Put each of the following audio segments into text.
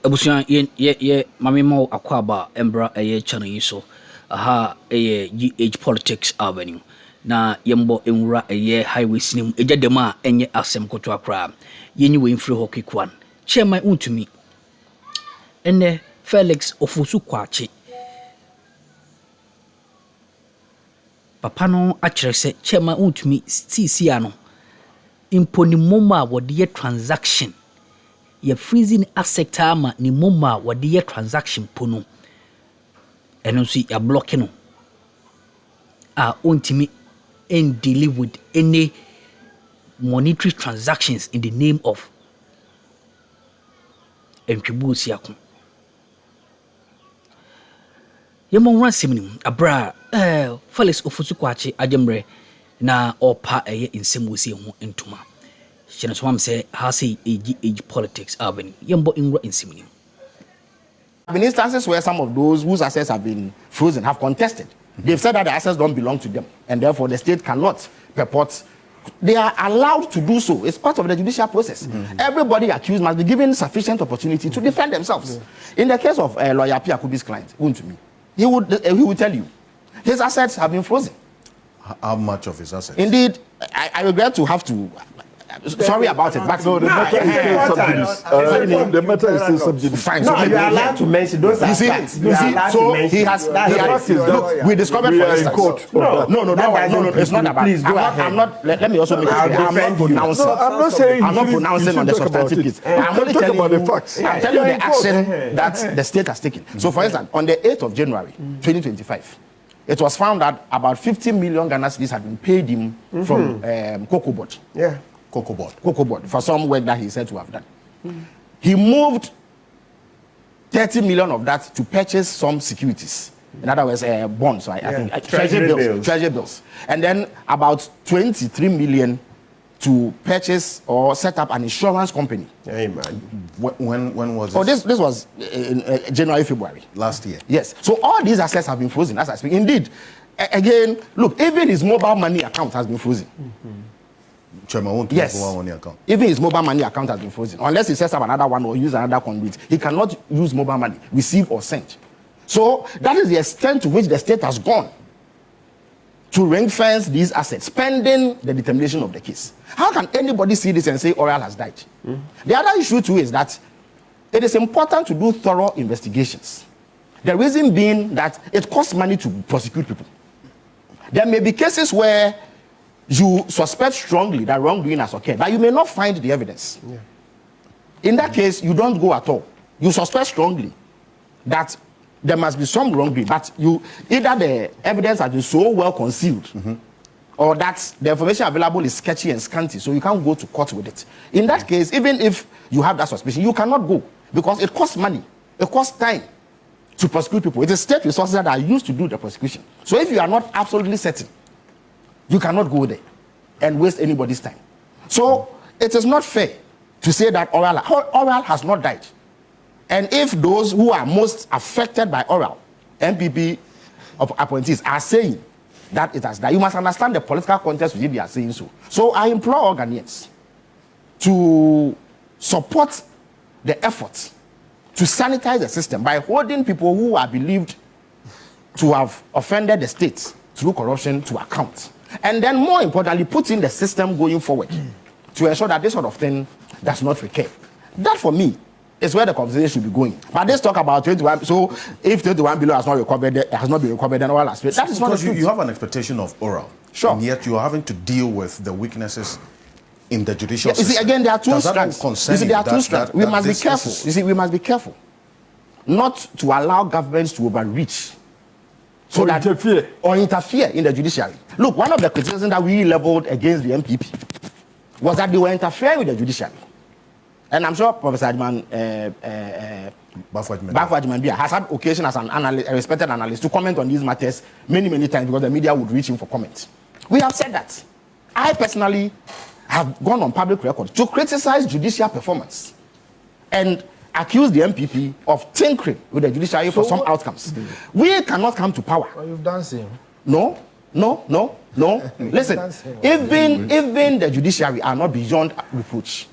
Abusia ye mami mo akwaba embra eye channel yi so aha eye GH Politics Avenue na yembo enwura eye highway sinem ejadema enye asem koto akra yenyi we mfiri ho kwikwan chairman Wontumi ene Felix Ofosu Kwachi papa no akire se chairman Wontumi CC ano imponi Momo a wode ye transaction ye freezing asset ama ni Momo a wode ye transaction pono eno so ya blocking no Wontumi and deal with any monetary transactions in the name of Ntwibusiako. Yemo ransim abra Felix Ofosu Kwachi ajemre na opa eye insemusi ho ntuma. Chene so am say how say age politics avenue. Yembo inra insimini. In instances where some of those whose assets have been frozen have contested. They've said that the assets don't belong to them, and therefore the state cannot purport. They are allowed to do so. It's part of the judicial process. Everybody accused must be given sufficient opportunity to defend themselves. In the case of lawyer P. Akubi's client, Wontumi, he would tell you his assets have been frozen. How much of his assets? Indeed, I regret to have to. Sorry about it, but no, the matter is still subjudice. The matter is still subjudice. Fine. No, you are allowed to mention those. You see, so he has. Look, we discovered for instance. No, it's not about. Please go ahead. I'm not. Let me also make it clear. I'm not pronouncing. No, I'm not saying. I'm not pronouncing on the substantive piece. I'm only telling you the facts. I'm telling you the action that the state has taken. So, for instance, on the 8th of January, 2025. It was found that about 50 million Ghana cedis had been paid him from Cocoa Board. Yeah. Cocoa Board for some work that he said to have done. He moved 30 million of that to purchase some securities. In other words, bonds, I think, treasury bills. And then about 23 million to purchase or set up an insurance company. Hey, man. When was this? Oh, this was in January, February. Last year. Yes. So all these assets have been frozen, as I speak. Indeed, again, look, even his mobile money account has been frozen. Chairman Wontumi yes. Mobile money account. Even his mobile money account has been frozen. Unless he sets up another one or use another conduit, he cannot use mobile money, receive or send. So that is the extent to which the state has gone to ring fence these assets, pending the determination of the case. How can anybody see this and say Oral has died? The other issue too is that it is important to do thorough investigations. The reason being that it costs money to prosecute people. There may be cases where you suspect strongly that wrongdoing has occurred, but you may not find the evidence. Yeah. In that case, you don't go at all. You suspect strongly that there must be some wrongdoing, but either the evidence has been so well concealed, or that the information available is sketchy and scanty, so you can't go to court with it. In that case, even if you have that suspicion, you cannot go because it costs money, it costs time to prosecute people. It is state resources that are used to do the prosecution. So if you are not absolutely certain, you cannot go there and waste anybody's time. So it is not fair to say that Oral has not died. And if those who are most affected by Oral, MPP appointees, are saying that it has died, you must understand the political context which they are saying so. So I implore all Ghanaians to support the efforts to sanitize the system by holding people who are believed to have offended the state through corruption to account. And then, more importantly, put in the system going forward to ensure that this sort of thing does not recur. That, for me, is where the conversation should be going. But this talk about 21, so if 21 below has not been recovered, then all aspects. That is not the truth. You have an expectation of Oral. Sure. And yet you are having to deal with the weaknesses in the judicial system. You see, again, there are two strands. You see, there are two strands. We must be careful. You see, we must be careful not to allow governments to overreach. So or interfere in the judiciary. Look, one of the criticisms that we leveled against the MPP was that they were interfering with the judiciary. And I'm sure Professor Bafwa has had occasion as an analyst, a respected analyst, to comment on these matters many times because the media would reach him for comment. We have said that. I personally have gone on public record to criticize judicial performance and accuse the MPP of tinkering with the judiciary for some outcomes. We cannot come to power. Well, you've done same. No. Listen, even the judiciary are not beyond reproach.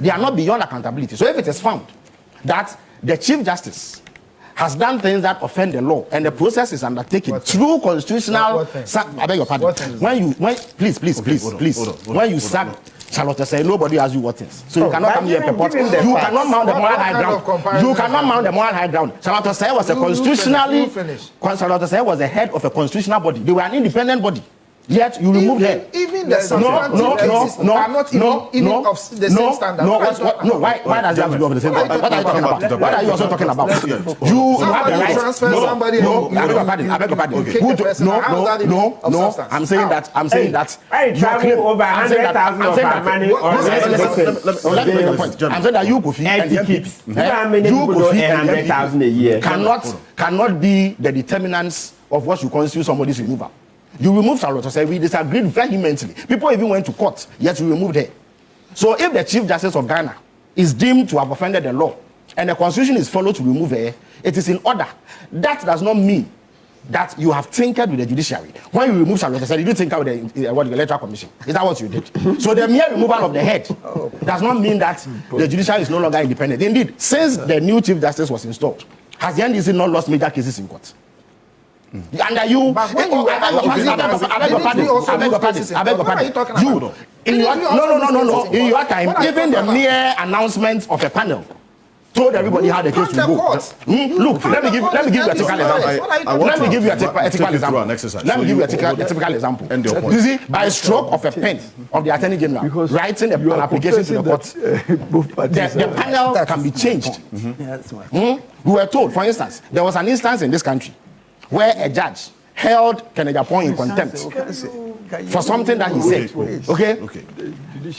They are not beyond accountability. So if it is found that the Chief Justice has done things that offend the law, and the process is undertaken through constitutional. I beg your pardon. Please, when you sack Charlotte say nobody has you what things. So you cannot come here and purport. You cannot mount the moral high ground. You cannot mount the moral high ground. Charlotte say was a constitutionally. Charlotte say was the head of a constitutional body. They were an independent body. Yet you remove her. Even the same standard. Why does it have to be of the same standard? What are you talking about? What are you also talking about? You have the right. I beg your pardon. No. I'm saying that. I travel over 100,000 of our money. Let me make a point. I'm saying that you, Kofi, and you, Kofi, 100,000 a year cannot be the determinants of what should constitute somebody's removal. You removed Charlotte Osei. We disagreed vehemently. People even went to court, yet you removed her. So if the Chief Justice of Ghana is deemed to have offended the law and the constitution is followed to remove her, it is in order. That does not mean that you have tinkered with the judiciary. When you remove Charlotte Osei, you did tinker with the Electoral Commission. Is that what you did? So the mere removal of the head does not mean that the judiciary is no longer independent. Indeed, since the new Chief Justice was installed, has the NDC not lost major cases in court? Under you, I beg your pardon. You, in your time, even the mere announcement of a panel told everybody how the case would go. Look, let me give you a typical example. Let me give you a typical example. You see, by stroke of a pen of the Attorney General writing an application to the court, the panel can be changed. We were told, for instance, there was an instance in this country where a judge held Kennedy Japon in contempt for something that he said. Okay?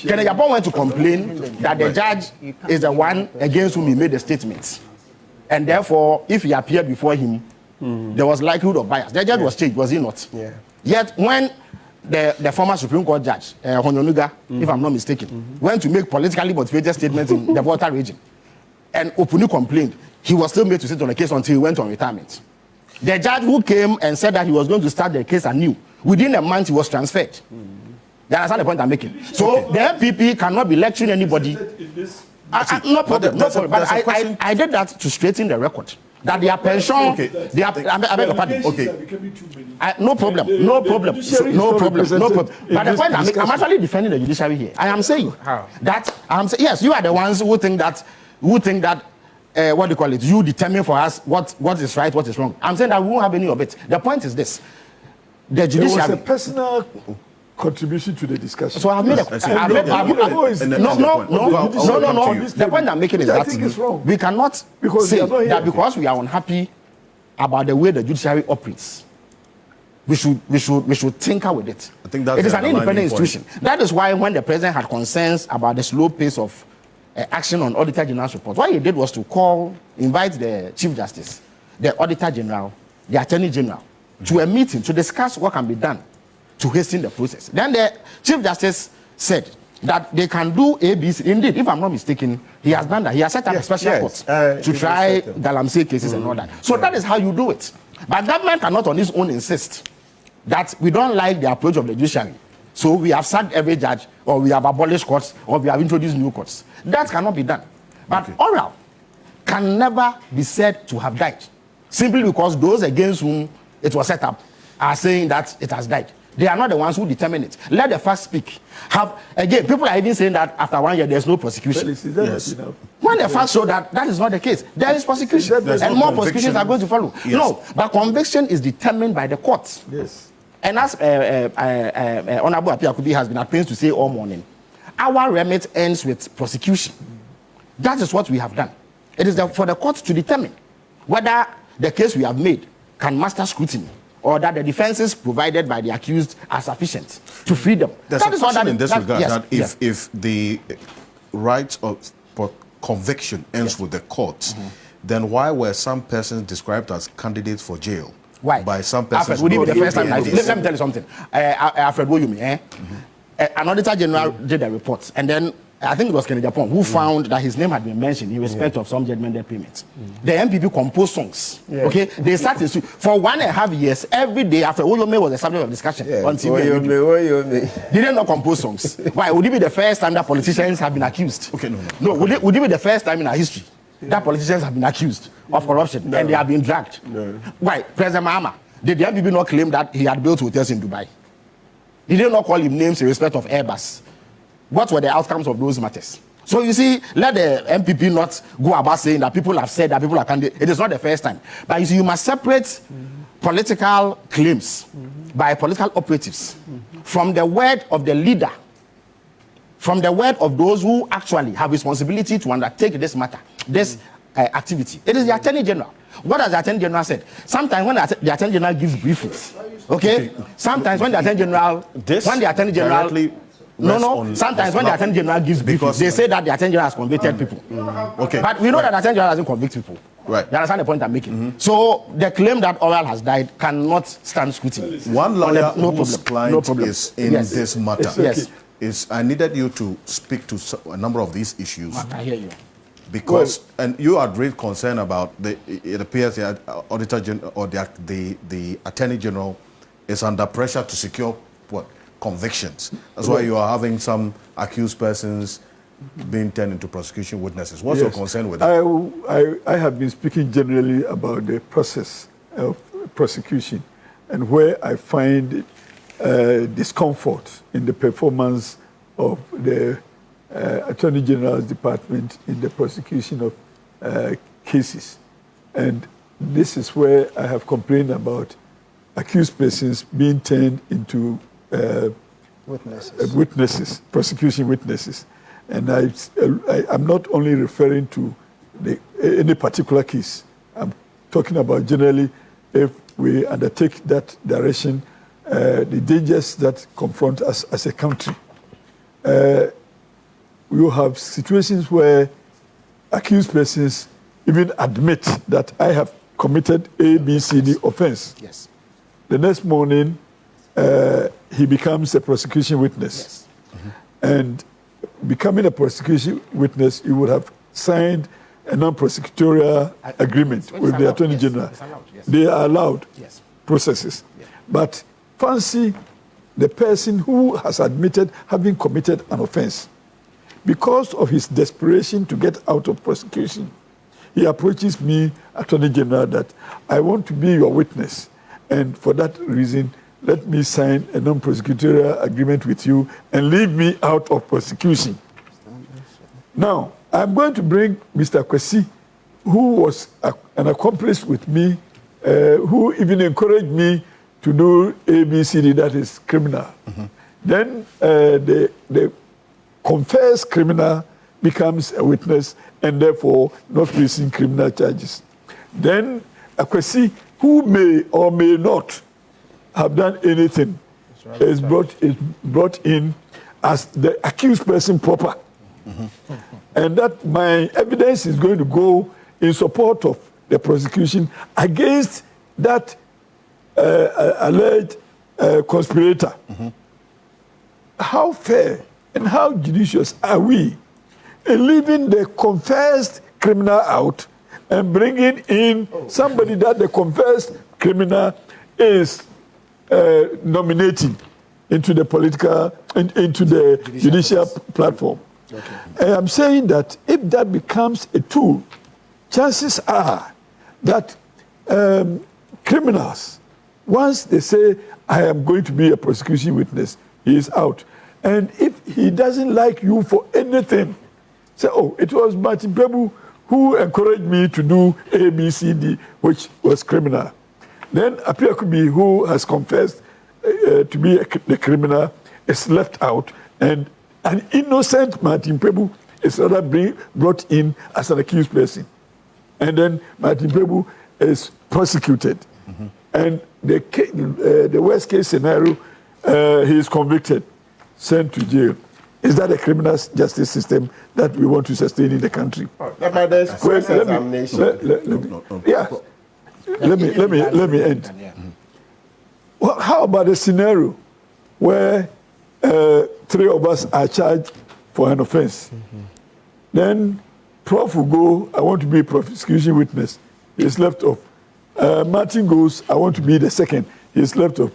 Kennedy Japon went to complain that the judge is the one against whom he made the statements. And therefore, if he appeared before him, there was likelihood of bias. The judge was changed, was he not? Yet when the former Supreme Court judge, Honyonuga, if I'm not mistaken, went to make politically motivated statements in the Volta region, and openly complained, he was still made to sit on the case until he went on retirement. The judge who came and said that he was going to start the case anew, within a month he was transferred. You understand the point I'm making? So the MPP cannot be lecturing anybody. No problem. But I did that to straighten the record. That their pension, I beg your pardon. No problem. But the point I'm actually defending the judiciary here. I am saying that yes, you are the ones who think that what do you call it? You determine for us what is right, what is wrong. I'm saying that we won't have any of it. The point is this: the judiciary. There was a personal contribution to the discussion. So I've made no. The point I'm making is that we cannot say that because we are unhappy about the way the judiciary operates, we should tinker with it. I think that's it is an independent institution. That is why when the president had concerns about the slow pace of action on Auditor General's report, what he did was to invite the Chief Justice, the Auditor General, the Attorney General to a meeting to discuss what can be done to hasten the process. Then the Chief Justice said that they can do ABC. Indeed, if I'm not mistaken, he has done that. He has set up a special court to try Galamsey cases and all that. So that is how you do it. But government cannot on its own insist that we don't like the approach of the judiciary. So we have sacked every judge, or we have abolished courts, or we have introduced new courts. That cannot be done. But oral can never be said to have died, simply because those against whom it was set up are saying that it has died. They are not the ones who determine it. Let the facts speak. Again, people are even saying that after 1 year there's no prosecution. Yes. When the facts show that is not the case, there is prosecution, and more prosecutions are going to follow. Yes. No, but conviction is determined by the courts. Yes. And as Honorable Apiakubi has been at pains to say all morning, our remit ends with prosecution. That is what we have done. It is for the court to determine whether the case we have made can master scrutiny, or that the defenses provided by the accused are sufficient to free them. There's a question in this regard that if the right of conviction ends with the court, then why were some persons described as candidates for jail? Why? By some persons. Alfred, would it be the first time? Let me tell you something. Alfred Wontumi, an Auditor General did a report, and then I think it was Kennedy Japon who found that his name had been mentioned in respect of some judgment debt payments. The MPP composed songs. Okay, they started for 1.5 years every day. After Wontumi was the subject of discussion on TV. Did they not compose songs? Why? Would it be the first time that politicians have been accused? Okay, no. Would it be the first time in our history that politicians have been accused of corruption and they have been dragged. Why? President Mahama, did the MPP not claim that he had built hotels in Dubai? He did not call him names in respect of Airbus. What were the outcomes of those matters? So you see, let the MPP not go about saying that people have said that people are candidates. It is not the first time. But you see, you must separate political claims by political operatives from the word of the leader, from the word of those who actually have responsibility to undertake this matter, this activity. It is the Attorney General. What has the Attorney General said? Sometimes when the Attorney General gives briefings, okay? Sometimes when the Attorney General, sometimes when the Attorney General gives briefings, they say that the Attorney General has convicted people. Okay. But we know that the Attorney General doesn't convict people. Right. You understand the point I'm making? So the claim that Oral has died cannot stand scrutiny. One lawyer whose client is in this matter is I needed you to speak to a number of these issues. I hear you. Because, and you had great concern about, it appears the Auditor General or the Attorney General is under pressure to secure what? Convictions. That's why you are having some accused persons being turned into prosecution witnesses. What's your concern with that? I have been speaking generally about the process of prosecution and where I find discomfort in the performance of the Attorney General's Department in the prosecution of cases. And this is where I have complained about accused persons being turned into witnesses, prosecution witnesses. And I'm not only referring to any particular case. I'm talking about generally if we undertake that direction, the dangers that confront us as a country. We will have situations where accused persons even admit that I have committed A, B, C, D offense. Yes. The next morning, he becomes a prosecution witness. Yes. And becoming a prosecution witness, you would have signed a non-prosecutorial agreement with the Attorney General. Yes. They are allowed processes. Yes. But fancy the person who has admitted having committed an offense. Because of his desperation to get out of prosecution, he approaches me, Attorney General, that I want to be your witness. And for that reason, let me sign a non-prosecutorial agreement with you and leave me out of prosecution. Now, I'm going to bring Mr. Kwesi, who was an accomplice with me, who even encouraged me to do ABCD, that is criminal. Then the confessed criminal becomes a witness and therefore not facing criminal charges. Then a Kwesi, who may or may not have done anything, is brought in as the accused person proper. And that my evidence is going to go in support of the prosecution against that alleged conspirator. How fair and how judicious are we in leaving the confessed criminal out and bringing in somebody that the confessed criminal is nominating into the political, into the judicial platform? Okay. And I'm saying that if that becomes a tool, chances are that criminals, once they say, I am going to be a prosecution witness, he is out. And if he doesn't like you for anything, say, oh, it was Martin Prebu who encouraged me to do A, B, C, D, which was criminal. Then Apia Kubi, who has confessed to be the criminal, is left out, and an innocent Martin Prebu is rather brought in as an accused person. And then Martin Prebu is prosecuted. And the worst case scenario, he is convicted, sent to jail. Is that a criminal justice system that we want to sustain in the country? Let me end. Well, how about a scenario where 3 of us are charged for an offense? Then Prof will go, I want to be a prosecution witness. He is left off. Martin goes, I want to be the second. He is left off.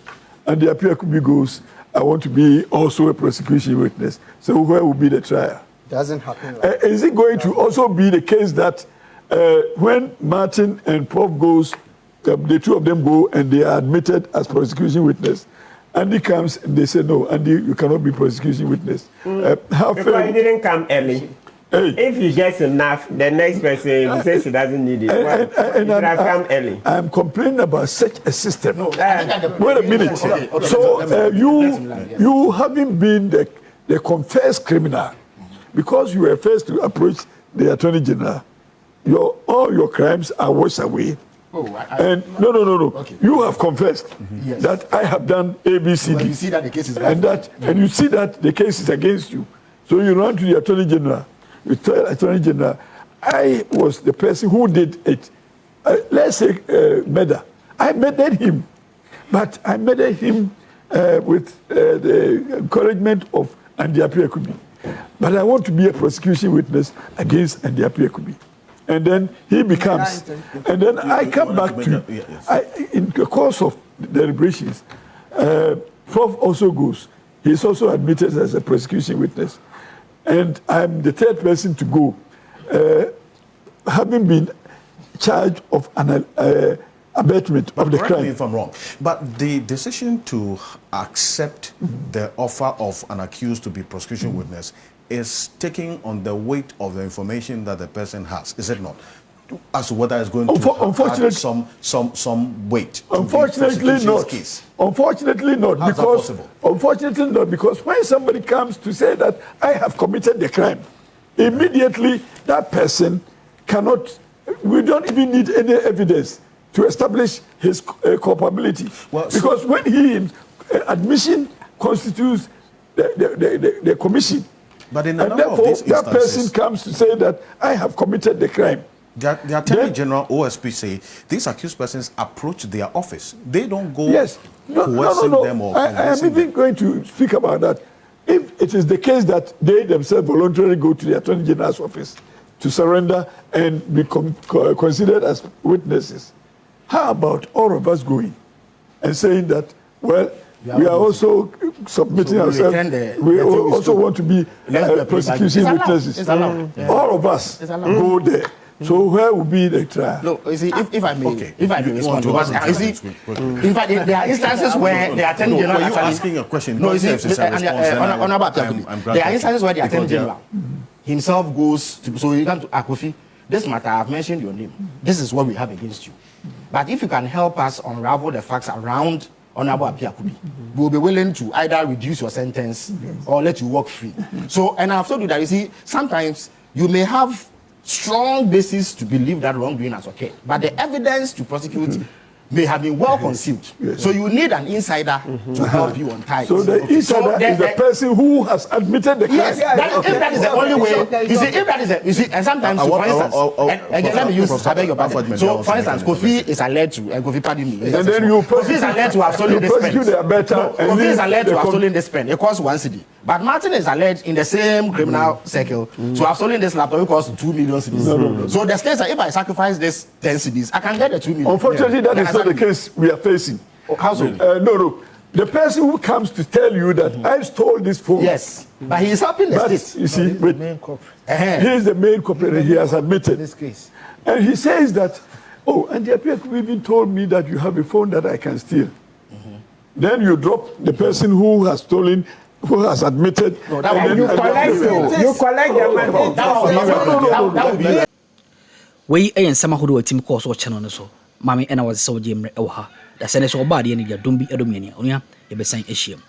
And the Apia Kubi goes, I want to be also a prosecution witness. So where will be the trial? Doesn't happen. Is it going to also be the case that when Martin and Prof goes, the two of them go and they are admitted as prosecution witness. Andy comes and they say, no, Andy, you cannot be prosecution witness. Because he didn't come early. Hey. If he gets enough, the next person says he doesn't need it. Well, he should have come early. I'm complaining about such a system. No, wait a minute. Okay, So you having been the confessed criminal, because you were first to approach the Attorney General, all your crimes are washed away. And no. Okay. You have confessed that I have done ABCD. Well, you see that the case is and you see that the case is against you. So you run to the Attorney General. You tell Attorney General, I was the person who did it. Let's say murder. I murdered him, but I murdered him with the encouragement of Andy Appiah-Kubi. But I want to be a prosecution witness against Andy Appiah-Kubi. And then he becomes, and then I come back to, in the course of the deliberations, Prof also goes. He's also admitted as a prosecution witness. And I'm the third person to go, having been charged of an abatement of the crime. Correct me if I'm wrong, but the decision to accept the offer of an accused to be prosecution witness is taking on the weight of the information that the person has, is it not? As to whether it's going to add some weight. Unfortunately not. Case. Unfortunately not. How's because that possible? Unfortunately not, because when somebody comes to say that I have committed the crime, immediately that person cannot. We don't even need any evidence to establish his culpability. Well, because when he admission constitutes the commission. But in a and number therefore, of these instances, that person comes to say that I have committed the crime. The Attorney General, OSP, say these accused persons approach their office. They don't go coercing them or I am even going to speak about that. If it is the case that they themselves voluntarily go to the Attorney General's office to surrender and be considered as witnesses, how about all of us going and saying that, well, we are also submitting ourselves. We also want to be prosecution witnesses. All of us go there. So where will be the trial? No, you see, if I may, if I may respond, because you see, in fact, there are instances where the Attorney General actually asking a question. No, you see, Honorable, there are instances where the Attorney General himself goes to, so you come to Akufo. This matter, I've mentioned your name. This is what we have against you. But if you can help us unravel the facts around Honorable Appiah-Kubi, we will be willing to either reduce your sentence or let you walk free. So, and I've told you that, you see, sometimes you may have strong basis to believe that wrongdoing has occurred, but the evidence to prosecute may have been well concealed. So you need an insider to help you untie. So the insider is the person who has admitted the crime. Yes, if that is the only way. You see, if that is you see, and sometimes, for instance, let me use, I beg your pardon. So, for instance, Kofi is alleged to, and Kofi, pardon me. And then Kofi is alleged to have stolen this pen. Kofi is alleged to have stolen this pen. It costs 1 cedi. But Martin is alleged in the same criminal circle to have stolen this laptop. It costs 2 million cedis. So the case that if I sacrifice this 10 cedis, I can get the 2 million. Unfortunately, that is not the case we are facing. How so? No. The person who comes to tell you that I stole this phone. Yes, but he is helping the state. You see, the main culprit. He is the main culprit, and he has admitted. This case. And he says that, and the Appiah-Kubi even told me that you have a phone that I can steal. Then you drop the person who has stolen, who has admitted. No, and you collect the money. That would be. Wei ensam ahodo atim kɔ so channel no so mame ena wɔse sɛ wɔgye mmerɛ ɛwɔ ha da sɛ ne so ɔba de ne dia dombi edomiani onua yɛbɛsan ahyiam